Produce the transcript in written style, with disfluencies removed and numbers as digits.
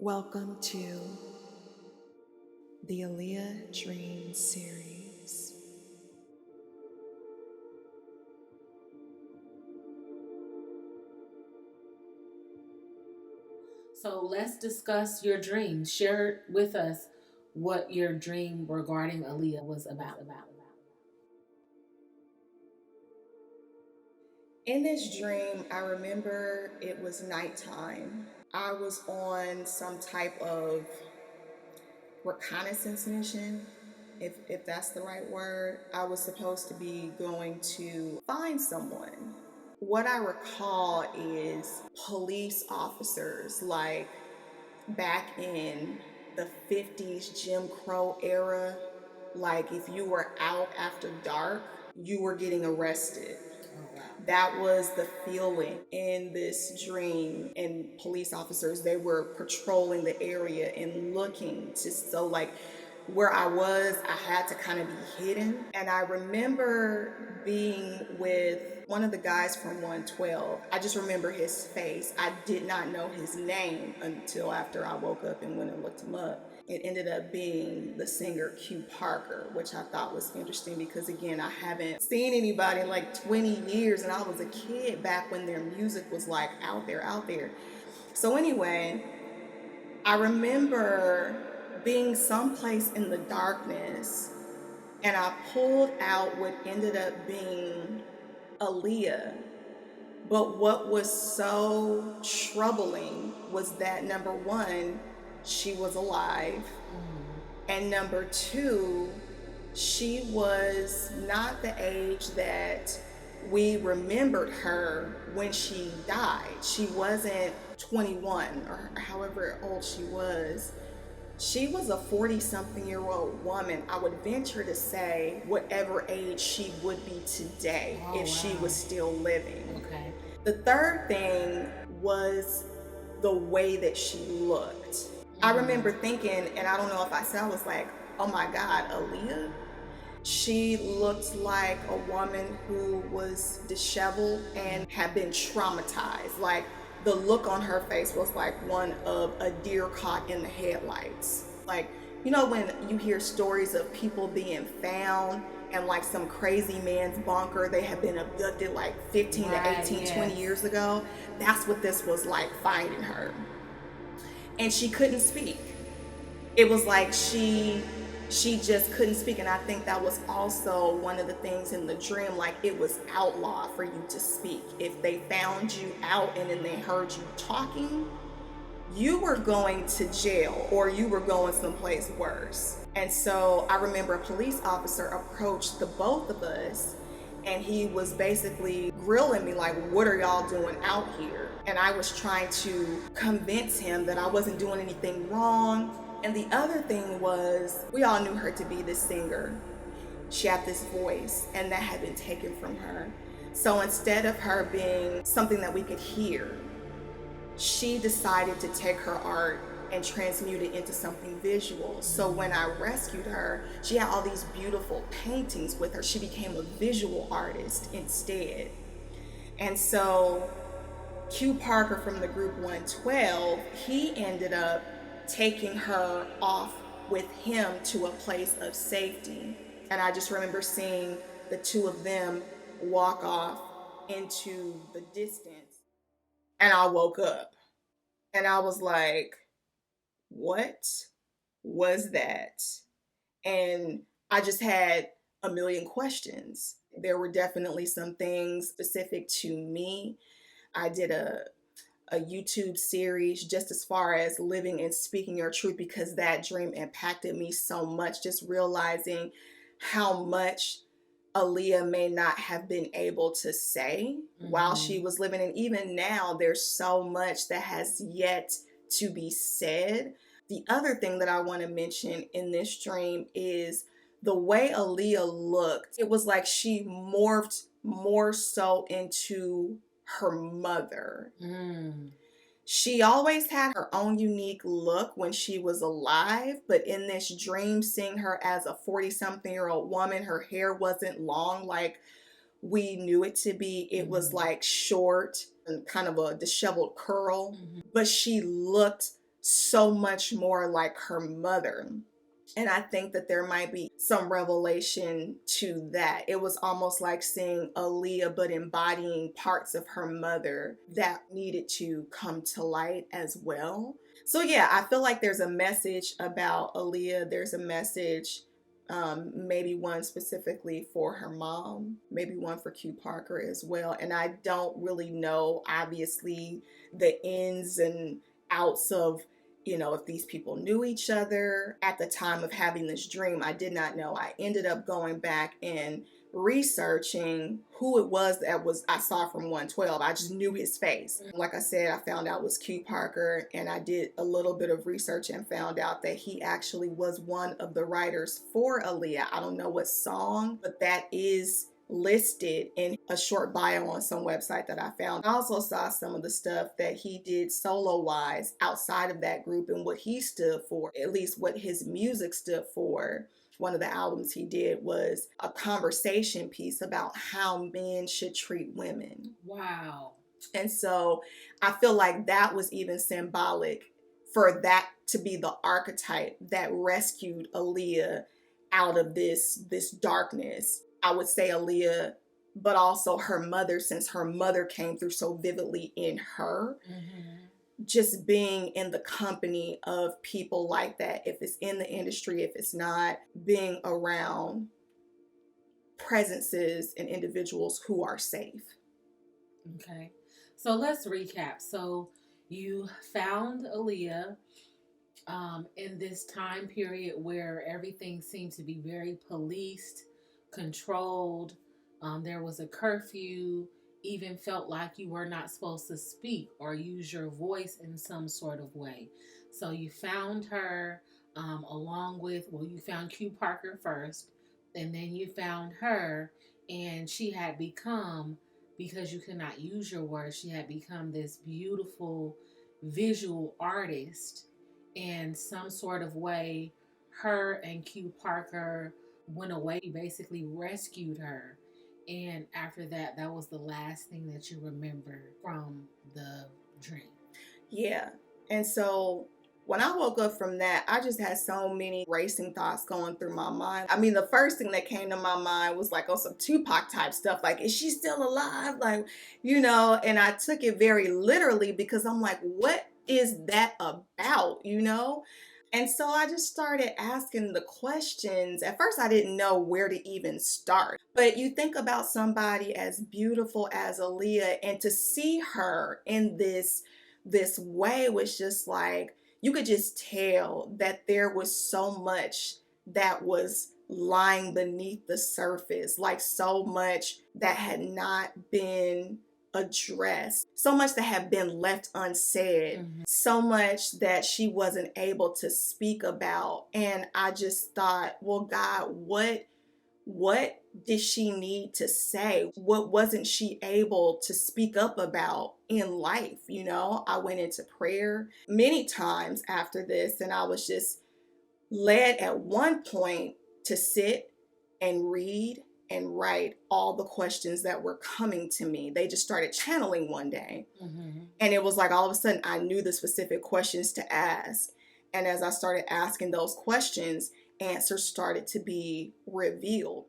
Welcome to the Aaliyah Dream Series. So let's discuss your dream. Share with us what your dream regarding Aaliyah was about. In this dream, I remember it was nighttime. I was on some type of reconnaissance mission, if that's the right word. I was supposed to be going to find someone. What I recall is police officers, like back in the 50s Jim Crow era, like if you were out after dark, you were getting arrested. Oh, wow. That was the feeling in this dream. And police officers, they were patrolling the area and looking to, so like where I was, I had to kind of be hidden. And I remember being with one of the guys from 112. I just remember his face. I did not know his name until after I woke up and went and looked him up. It ended up being the singer Q Parker, which I thought was interesting because, again, I haven't seen anybody in like 20 years, and I was a kid back when their music was like out there. So anyway, I remember being someplace in the darkness, and I pulled out what ended up being Aaliyah. But what was so troubling was that, number one, she was alive, and number two, she was not the age that we remembered her when she died. She wasn't 21 or however old she was. She was a 40-something-year-old woman. I would venture to say whatever age she would be today if she was still living. Okay. The third thing was the way that she looked. I remember thinking, and I don't know if I said, I was like, oh my God, Aaliyah? She looked like a woman who was disheveled and had been traumatized. Like, the look on her face was like one of a deer caught in the headlights. Like, you know, when you hear stories of people being found and like some crazy man's bunker, they have been abducted like 15 to 18, 20 years ago. That's what this was like, finding her. And she couldn't speak. It was like she just couldn't speak. And I think that was also one of the things in the dream, like it was outlawed for you to speak. If they found you out and then they heard you talking, you were going to jail or you were going someplace worse. And so I remember a police officer approached the both of us, and he was basically grilling me like, what are y'all doing out here? And I was trying to convince him that I wasn't doing anything wrong. And the other thing was, we all knew her to be this singer. She had this voice, and that had been taken from her. So instead of her being something that we could hear, she decided to take her art and transmute it into something visual. So when I rescued her, she had all these beautiful paintings with her. She became a visual artist instead. And so Q Parker from the group 112, he ended up taking her off with him to a place of safety. And I just remember seeing the two of them walk off into the distance. And I woke up and I was like, what was that? And I just had a million questions. There were definitely some things specific to me. I did a YouTube series just as far as living and speaking your truth, because that dream impacted me so much, just realizing how much Aaliyah may not have been able to say while she was living. And even now, there's so much that has yet to be said. The other thing that I want to mention in this dream is the way Aaliyah looked. It was like she morphed more so into her mother. She always had her own unique look when she was alive, but in this dream, seeing her as a 40-something-year-old woman, her hair wasn't long like we knew it to be. It was like short and kind of a disheveled curl, but she looked so much more like her mother. And I think that there might be some revelation to that. It was almost like seeing Aaliyah, but embodying parts of her mother that needed to come to light as well. So, yeah, I feel like there's a message about Aaliyah. There's a message, maybe one specifically for her mom, maybe one for Q Parker as well. And I don't really know, obviously, the ins and outs of, if these people knew each other at the time of having this dream. I did not know. I ended up going back and researching who it was I saw from 112. I just knew his face. Like I said, I found out it was Q Parker, and I did a little bit of research and found out that he actually was one of the writers for Aaliyah. I don't know what song, but that is listed in a short bio on some website that I found. I also saw some of the stuff that he did solo wise outside of that group and what he stood for, at least what his music stood for. One of the albums he did was a conversation piece about how men should treat women. Wow. And so I feel like that was even symbolic for that to be the archetype that rescued Aaliyah out of this darkness. I would say Aaliyah, but also her mother, since her mother came through so vividly in her. Just being in the company of people like that, if it's in the industry, if it's not, being around presences and individuals who are safe. Okay. So let's recap. So you found Aaliyah in this time period where everything seemed to be very policed, controlled. There was a curfew, even felt like you were not supposed to speak or use your voice in some sort of way. So you found her along with, you found Q Parker first, and then you found her, and she had become, because you could not use your words, she had become this beautiful visual artist in some sort of way. Her and Q Parker went away, basically rescued her. And after that, that was the last thing that you remember from the dream. Yeah. And so when I woke up from that, I just had so many racing thoughts going through my mind. I mean, the first thing that came to my mind was like, some Tupac type stuff. Like, is she still alive? Like, and I took it very literally because I'm like, what is that about? And so I just started asking the questions. At first, I didn't know where to even start. But you think about somebody as beautiful as Aaliyah, and to see her in this way was just like, you could just tell that there was so much that was lying beneath the surface, like so much that had not been addressed, so much that had been left unsaid, so much that she wasn't able to speak about. And I just thought, well, God, what did she need to say? What wasn't she able to speak up about in life? I went into prayer many times after this, and I was just led at one point to sit and read and write all the questions that were coming to me. They just started channeling one day. And it was like all of a sudden I knew the specific questions to ask. And as I started asking those questions, answers started to be revealed.